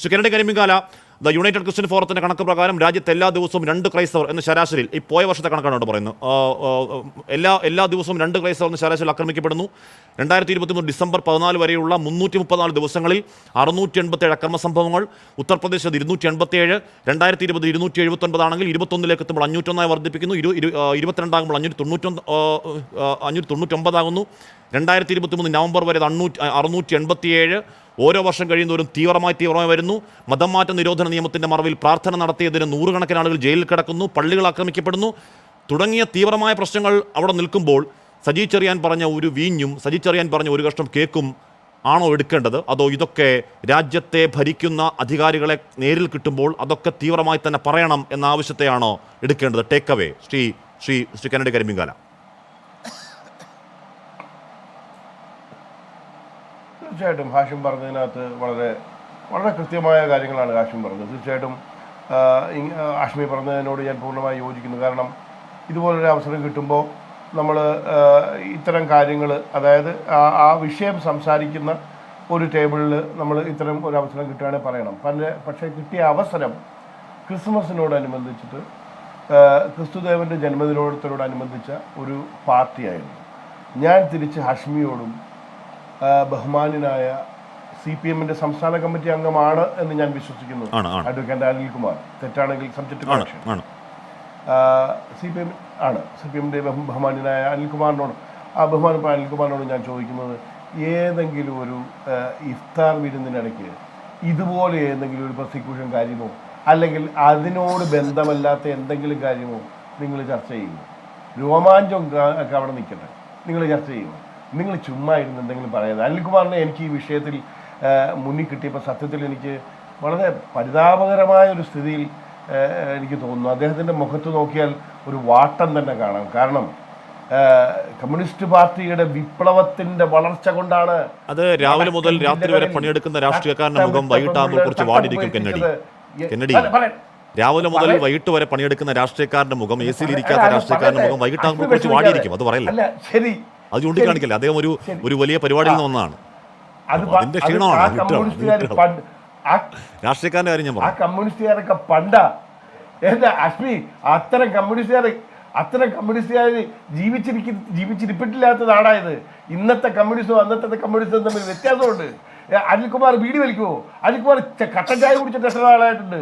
Shri Kennedy Karimpinkala, the United Christian ഫോറത്തിന്റെ കണക്ക് പ്രകാരം രാജ്യത്ത് എല്ലാ ദിവസവും 2 ക്രൈസ്തവർ എന്ന് ശരാശരിയിൽ, ഈ പോയ വർഷത്തെ കണക്കാണ് ഇവിടെ പറയുന്നത്, എല്ലാ ദിവസവും 2 ക്രൈസ്തവർ എന്ന് ശരാശരിയിൽ ആക്രമിക്കപ്പെടുന്നു. 2023 ഡിസംബർ 14 വരെയുള്ള 334 ദിവസങ്ങളിൽ 687 അക്രമ സംഭവങ്ങൾ. ഉത്തർപ്രദേശ് 287, 2020 279 ആണെങ്കിൽ 21 എത്തുമ്പോൾ 501 വർദ്ധിപ്പിക്കുന്നു. 22 ആകുമ്പോൾ 599 ആകുന്നു. 2023 നവംബർ വരെ 687. ഓരോ വർഷം കഴിയുന്നവരും തീവ്രമായി വരുന്നു. മതം മാറ്റ നിരോധന നിയമത്തിൻ്റെ മറവിൽ പ്രാർത്ഥന നടത്തിയതിന് 100 കണക്കിന് ആളുകൾ ജയിലിൽ കിടക്കുന്നു, പള്ളികൾ ആക്രമിക്കപ്പെടുന്നു തുടങ്ങിയ തീവ്രമായ പ്രശ്നങ്ങൾ അവിടെ നിൽക്കുമ്പോൾ സജി ചെറിയാൻ പറഞ്ഞ ഒരു വീഞ്ഞും സജി ചെറിയാൻ പറഞ്ഞ ഒരു കഷ്ണം കേക്കും ആണോ എടുക്കേണ്ടത്? അതോ ഇതൊക്കെ രാജ്യത്തെ ഭരിക്കുന്ന അധികാരികളെ നേരിൽ കിട്ടുമ്പോൾ അതൊക്കെ തീവ്രമായി തന്നെ പറയണം എന്ന ആവശ്യത്തെയാണോ എടുക്കേണ്ടത്? Take away Shri Kennedy Karimpinkala. തീർച്ചയായിട്ടും ഹാഷിം പറഞ്ഞതിനകത്ത് വളരെ വളരെ കൃത്യമായ കാര്യങ്ങളാണ് ഹാഷിം പറഞ്ഞത്. തീർച്ചയായിട്ടും ഹാഷ്മി പറഞ്ഞതിനോട് ഞാൻ പൂർണ്ണമായി യോജിക്കുന്നു. കാരണം ഇതുപോലൊരു അവസരം കിട്ടുമ്പോൾ നമ്മൾ ഇത്തരം കാര്യങ്ങൾ, അതായത് ആ വിഷയം സംസാരിക്കുന്ന ഒരു ടേബിളിൽ നമ്മൾ ഇത്തരം ഒരു അവസരം കിട്ടുകയാണെങ്കിൽ പറയണം. പക്ഷേ കിട്ടിയ അവസരം ക്രിസ്മസിനോടനുബന്ധിച്ചിട്ട് ക്രിസ്തുദേവൻ്റെ ജന്മദിനോടനുബന്ധിച്ച ഒരു പാർട്ടിയായിരുന്നു. ഞാൻ തിരിച്ച് ഹാഷ്മിയോടും ബഹുമാനായ CPM-ന്റെ സംസ്ഥാന കമ്മിറ്റി അംഗമാണ് എന്ന് ഞാൻ വിശ്വസിക്കുന്നു അഡ്വക്കേറ്റ് അനിൽകുമാർ. തെറ്റാണെങ്കിൽ സബ്ജക്റ്റ് കറക്ഷൻ. CPM-ന്റെ ബഹുമാനായ അനിൽകുമാറിനോട്, ബഹുമാനപ്പെട്ട അനിൽകുമാറിനോട് ഞാൻ ചോദിക്കുന്നത്, ഏതെങ്കിലും ഒരു ഇഫ്താർ വിരുന്നിനിടയ്ക്ക് ഇതുപോലെ ഏതെങ്കിലും ഒരു പ്രോസിക്യൂഷൻ കാര്യമോ അല്ലെങ്കിൽ അതിനോട് ബന്ധമല്ലാത്ത എന്തെങ്കിലും കാര്യമോ നിങ്ങൾ ചർച്ച ചെയ്യുമോ? രോമാഞ്ചം ഒക്കെ അവിടെ നിൽക്കട്ടെ, നിങ്ങൾ ചർച്ച ചെയ്യുമോ? നിങ്ങൾ ചുമ്മാ ഇരുന്ന് എന്തെങ്കിലും പറയുന്നത്. അനിൽകുമാറിനെ എനിക്ക് ഈ വിഷയത്തിൽ മുന്നിൽ കിട്ടിയപ്പോൾ സത്യത്തിൽ എനിക്ക് വളരെ പരിതാപകരമായ ഒരു സ്ഥിതിയിൽ എനിക്ക് തോന്നുന്നു. അദ്ദേഹത്തിൻ്റെ മുഖത്ത് നോക്കിയാൽ ഒരു വാട്ടം തന്നെ കാണാം. കാരണം കമ്മ്യൂണിസ്റ്റ് പാർട്ടിയുടെ വിപ്ലവത്തിന്റെ വളർച്ച കൊണ്ടാണ് അത്. രാവിലെ മുതൽ രാത്രി വരെ പണിയെടുക്കുന്ന രാഷ്ട്രീയക്കാരന്റെ മുഖം വൈകിട്ടാകുമ്പോൾ കുറച്ച് വാടിയിരിക്കും. കെന്നഡി, രാവിലെ മുതൽ വൈകിട്ട് വരെ പണിയെടുക്കുന്ന രാഷ്ട്രീയക്കാരന്റെ മുഖം, AC-യിൽ ഇരിക്കാത്ത രാഷ്ട്രീയക്കാരന്റെ മുഖം വൈകിട്ടാകുമ്പോൾ കുറച്ച് വാടിയിരിക്കും. അത് പറയില്ല, ശരി, അത് ചൂണ്ടിക്കാണിക്കില്ല. അദ്ദേഹം ഒരു വലിയ പരിപാടിയിൽ നിന്ന് വന്നതാണ്. അതിന്റെ ക്ഷീണമാണ് രാഷ്ട്രീയക്കാരന്റെ കാര്യം ഞാൻ പറഞ്ഞു. ആ കമ്മ്യൂണിസ്റ്റുകാരൊക്കെ പണ്ടാ എന്താ അശ്മി, അത്തരം കമ്മ്യൂണിസ്റ്റുകാർ ജീവിച്ചിരിപ്പിട്ടില്ലാത്ത നാടായത്. ഇന്നത്തെ കമ്മ്യൂണിസ്റ്റും അന്നത്തെ കമ്മ്യൂണിസ്റ്റും തമ്മിൽ വ്യത്യാസമുണ്ട്. അനിൽകുമാർ ബീഡി വലിക്കുമോ? അനിൽകുമാർ കട്ടൻ ചായ കുടിച്ചിട്ട് എത്ര നാളായിട്ടുണ്ട്?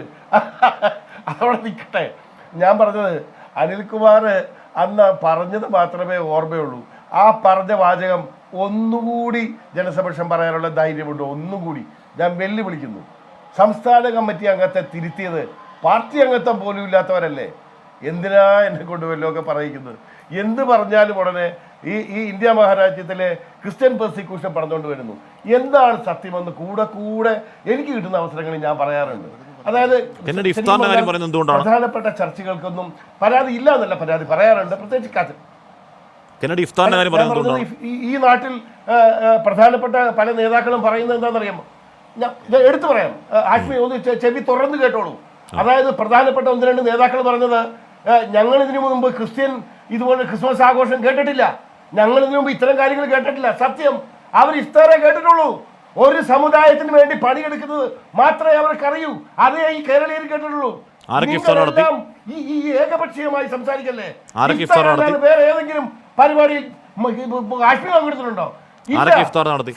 അതവിടെ നിൽക്കട്ടെ. ഞാൻ പറഞ്ഞത് അനിൽകുമാർ അന്ന് പറഞ്ഞത് മാത്രമേ ഓർമ്മയുള്ളൂ. ആ പറഞ്ഞ വാചകം ഒന്നുകൂടി ജനസമക്ഷം പറയാനുള്ള ധൈര്യമുണ്ടോ? ഒന്നുകൂടി ഞാൻ വെല്ലുവിളിക്കുന്നു. സംസ്ഥാന കമ്മിറ്റി അംഗത്തെ തിരുത്തിയത് പാർട്ടി അംഗത്വം പോലും ഇല്ലാത്തവരല്ലേ? എന്തിനാ എന്നെ കൊണ്ട് വല്ലതൊക്കെ പറയിക്കുന്നത്? എന്ത് പറഞ്ഞാലും ഉടനെ ഈ ഇന്ത്യ മഹാരാജ്യത്തിലെ ക്രിസ്ത്യൻ പെർസിക്യൂഷൻ പറഞ്ഞുകൊണ്ട് വരുന്നു. എന്താണ് സത്യമെന്ന് കൂടെ എനിക്ക് കിട്ടുന്ന അവസരങ്ങളിൽ ഞാൻ പറയാറുണ്ട്. അതായത് പ്രധാനപ്പെട്ട ചർച്ചകൾക്കൊന്നും പരാതി ഇല്ല എന്നല്ല, പരാതി പറയാറുണ്ട്. പ്രത്യേകിച്ച് ഈ നാട്ടിൽ പ്രധാനപ്പെട്ട പല നേതാക്കളും പറയുന്നത് എന്താണെന്നറിയാമോ? ഞാൻ എടുത്തു പറയാം, ആഷ്മി ഒന്ന് ചെവി തുറന്നു കേട്ടോളൂ. അതായത് പ്രധാനപ്പെട്ട 1-2 നേതാക്കൾ പറഞ്ഞത്, ഞങ്ങൾ ഇതിനു മുമ്പ് ക്രിസ്ത്യൻ ഇതുപോലെ ക്രിസ്മസ് ആഘോഷം കേട്ടിട്ടില്ല, ഞങ്ങൾ ഇതിനു മുമ്പ് ഇത്തരം കാര്യങ്ങൾ കേട്ടിട്ടില്ല. സത്യം, അവർ ഇഫ്താറേ കേട്ടിട്ടുള്ളൂ. ഒരു സമുദായത്തിന് വേണ്ടി പണിയെടുക്കുന്നത് മാത്രമേ അവർക്ക് അറിയൂ. അതേ ഈ കേരളീയർ കേട്ടിട്ടുള്ളൂ. ഈ ഏകപക്ഷീയമായി സംസാരിക്കല്ലേ? വേറെ ഏതെങ്കിലും പരിപാടിയിൽ ആഷ്മി പങ്കെടുത്തിട്ടുണ്ടോ?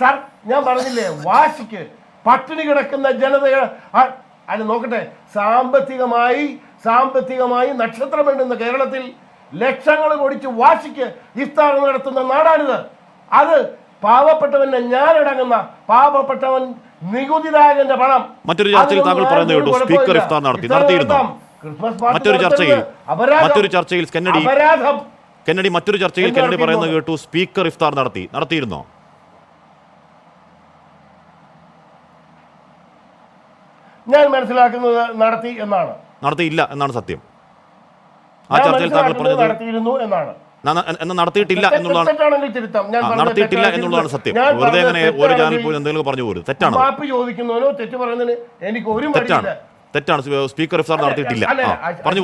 സാർ, ഞാൻ പറഞ്ഞില്ലേ, വാശിക്ക് പട്ടിണി കിടക്കുന്ന ജനതയെ അല്ല നോക്കട്ടെ. സാമ്പത്തികമായി നക്ഷത്രം വേണ്ടുന്ന കേരളത്തിൽ ലക്ഷങ്ങൾ പൊടിച്ച് വാശിക്ക് ഇഫ്താർ നടത്തുന്ന നാടാണിത്. അത് പാവപ്പെട്ടവന്റെ ഞാനടങ്ങുന്ന പാവപ്പെട്ടവൻ നികുതിദായകന്റെ പണം. മറ്റൊരു ചർച്ചയിൽ താങ്കൾ പറയുന്നത് കേട്ടു, സ്പീക്കർ ഇഫ്താർ നടത്തിയിരുന്നു. മറ്റൊരു ചർച്ചയിൽ കെന്നഡി പറയുന്നത് കേട്ടു, സ്പീക്കർ ഇഫ്താർ നടത്തിയിരുന്നോ? ഞാൻ മനസ്സിലാക്കുന്നത് നടത്തിയില്ല എന്നാണ് സത്യം. ആ ചർച്ചയിൽ താങ്കൾ പറഞ്ഞത് നടത്തിയിരുന്നു എന്നാണ്. നടത്തിയിട്ടില്ല എന്നുള്ളതാണ് സത്യം. വെറുതെ അങ്ങനെ ഒരു ചാനൽ പോയി എന്തെങ്കിലും പറഞ്ഞു പോലും തെറ്റാണ്. മാപ്പ് ചോദിക്കുന്നതിനോ തെറ്റ് പറയുന്നതിന് എനിക്ക് ഒരു തെറ്റാണ്. സ്പീക്കർ ഇഫ്താർ നടത്തിയിട്ടില്ല. പറഞ്ഞു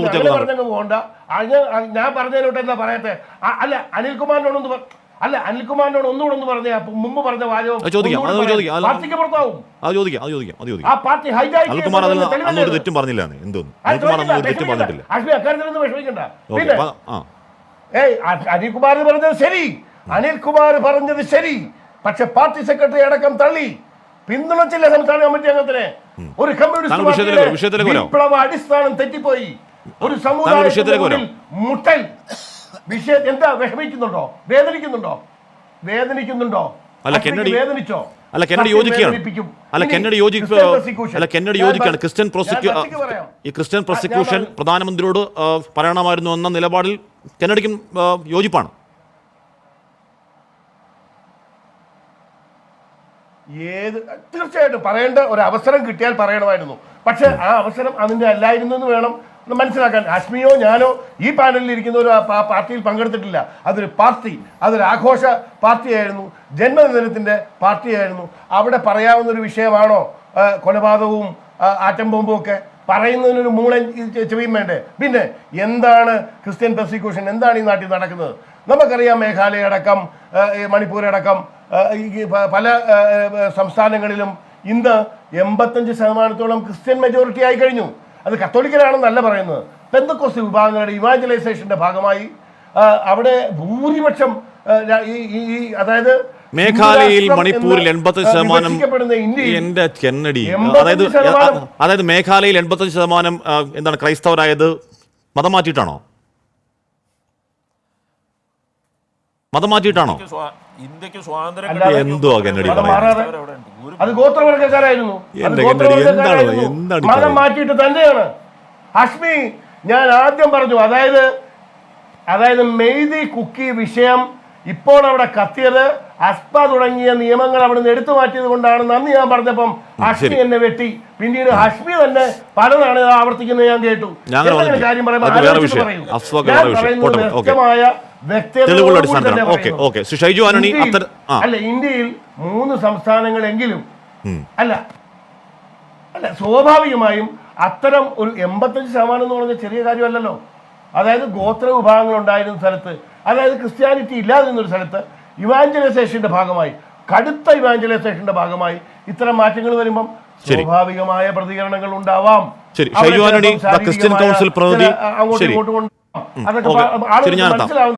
പോകണ്ട. ഞാൻ പറഞ്ഞതിനോട്ട് എന്താ പറയട്ടെ? അല്ല, അനിൽകുമാറിനോടൊന്ന് അല്ല അനിൽകുമാറിനോട് ഒന്നുകൂടെ ഒന്ന് പറഞ്ഞ മുമ്പ് പറഞ്ഞ വാചകം പാർട്ടിക്ക് പുറത്താവും. ആ പാർട്ടി അനിൽകുമാർ അതിൽ തെറ്റും പറഞ്ഞില്ല. എന്തോന്നു പറഞ്ഞിട്ടില്ല. അക്കാര്യത്തിലൊന്നും വിഷമിക്കണ്ട. പിന്നെ അനിൽകുമാർ പറഞ്ഞത് ശരി, അനിൽകുമാർ പറഞ്ഞത് ശരി. പക്ഷെ പാർട്ടി സെക്രട്ടറി അടക്കം തള്ളി, പിന്തുണച്ചില്ല സംസ്ഥാന കമ്മിറ്റി അംഗത്തിനെ. ഒരു കമ്മ്യൂണിസ്റ്റ് വിപ്ലവ അടിസ്ഥാനം തെറ്റിപ്പോയി. ഒരു സമുദായത്തിൽ മുട്ടൽ വിഷയം എന്താ? വിഷമിക്കുന്നുണ്ടോ? വേദനിക്കുന്നുണ്ടോ? വേദനിച്ചോ? അല്ല കെന്നഡി യോജിക്കുകയാണ്. ക്രിസ്ത്യൻ പ്രോസിക്യൂഷൻ പ്രധാനമന്ത്രിയോട് പറയണമായിരുന്നു എന്ന നിലപാടിൽ കെന്നഡിക്കും യോജിപ്പാണ്. തീർച്ചയായിട്ടും പറയേണ്ട ഒരു അവസരം കിട്ടിയാൽ പറയണമായിരുന്നു. പക്ഷെ ആ അവസരം അതിന്റെ അല്ലായിരുന്നു എന്ന് വേണം മനസ്സിലാക്കാൻ. ഹാഷ്മിയോ ഞാനോ ഈ പാനലിൽ ഇരിക്കുന്ന ഒരു പാർട്ടിയിൽ പങ്കെടുത്തിട്ടില്ല. അതൊരു പാർട്ടി, അതൊരു ആഘോഷ പാർട്ടിയായിരുന്നു, ജന്മദിനത്തിന്റെ പാർട്ടിയായിരുന്നു. അവിടെ പറയാവുന്ന ഒരു വിഷയമാണോ കൊലപാതകവും ആറ്റം ബോംബും ഒക്കെ? പറയുന്നതിനൊരു മൂളൻ ചെവിയും വേണ്ടേ? പിന്നെ എന്താണ് ക്രിസ്ത്യൻ പെർസിക്യൂഷൻ? എന്താണ് ഈ നാട്ടിൽ നടക്കുന്നത്? നമുക്കറിയാം, മേഘാലയ അടക്കം മണിപ്പൂരടക്കം പല സംസ്ഥാനങ്ങളിലും ഇന്ന് 85% ക്രിസ്ത്യൻ മെജോറിറ്റി ആയി കഴിഞ്ഞു. അത് കത്തോലിക്കലാണെന്നല്ല പറയുന്നത്. പെന്തക്കോസ്ത് വിഭാഗങ്ങളുടെ ഇവാഞ്ചലൈസേഷന്റെ ഭാഗമായി അവിടെ ഭൂരിപക്ഷം അതായത് മേഘാലയയിൽ മണിപ്പൂരിൽ 85% എന്റെ കെന്നഡി, അതായത് മേഘാലയയിൽ 85% എന്താണ് ക്രൈസ്തവരായത് മതം മാറ്റിയിട്ടാണോ? ഇന്ത്യക്ക് സ്വാതന്ത്ര്യം എന്തോ കെന്നഡി അത് ഗോത്രവർഗ്ഗക്കാരായിരുന്നു. മതം മാറ്റിയിട്ട് തന്നെയാണ്. ഹാഷ്മി, ഞാൻ ആദ്യം പറഞ്ഞു, അതായത് മെയ്തി കുക്കി വിഷയം ഇപ്പോൾ അവിടെ കത്തിയത് അസ്പ തുടങ്ങിയ നിയമങ്ങൾ അവിടെ നിന്ന് എടുത്തു മാറ്റിയത് കൊണ്ടാണെന്ന് അന്ന് ഞാൻ പറഞ്ഞപ്പം ഹാഷ്മി എന്നെ വെട്ടി. പിന്നീട് ഹാഷ്മി തന്നെ പലതാണ് ആവർത്തിക്കുന്നത് ഞാൻ കേട്ടു. കാര്യം പറയുമ്പോൾ വ്യക്തമായ അല്ല, ഇന്ത്യയിൽ 3 സംസ്ഥാനങ്ങളെങ്കിലും അല്ല സ്വാഭാവികമായും അത്തരം ഒരു 85% എന്ന് പറഞ്ഞ ചെറിയ കാര്യമല്ലല്ലോ. അതായത് ഗോത്ര വിഭാഗങ്ങൾ ഉണ്ടായിരുന്ന സ്ഥലത്ത്, അതായത് ക്രിസ്ത്യാനിറ്റി ഇല്ലാതിരുന്നൊരു സ്ഥലത്ത് ഇവാഞ്ചലൈസേഷന്റെ ഭാഗമായി, കടുത്ത ഇവാഞ്ചലൈസേഷന്റെ ഭാഗമായി ഇത്തരം മാറ്റങ്ങൾ വരുമ്പം സ്വാഭാവികമായ പ്രതികരണങ്ങൾ ഉണ്ടാവാം. ക്രിസ്ത്യൻ കൗൺസിൽ പ്രതിനിധി അങ്ങോട്ടും ഇങ്ങോട്ടും അതൊക്കെ ആളുകൾ മനസ്സിലാവുന്നു.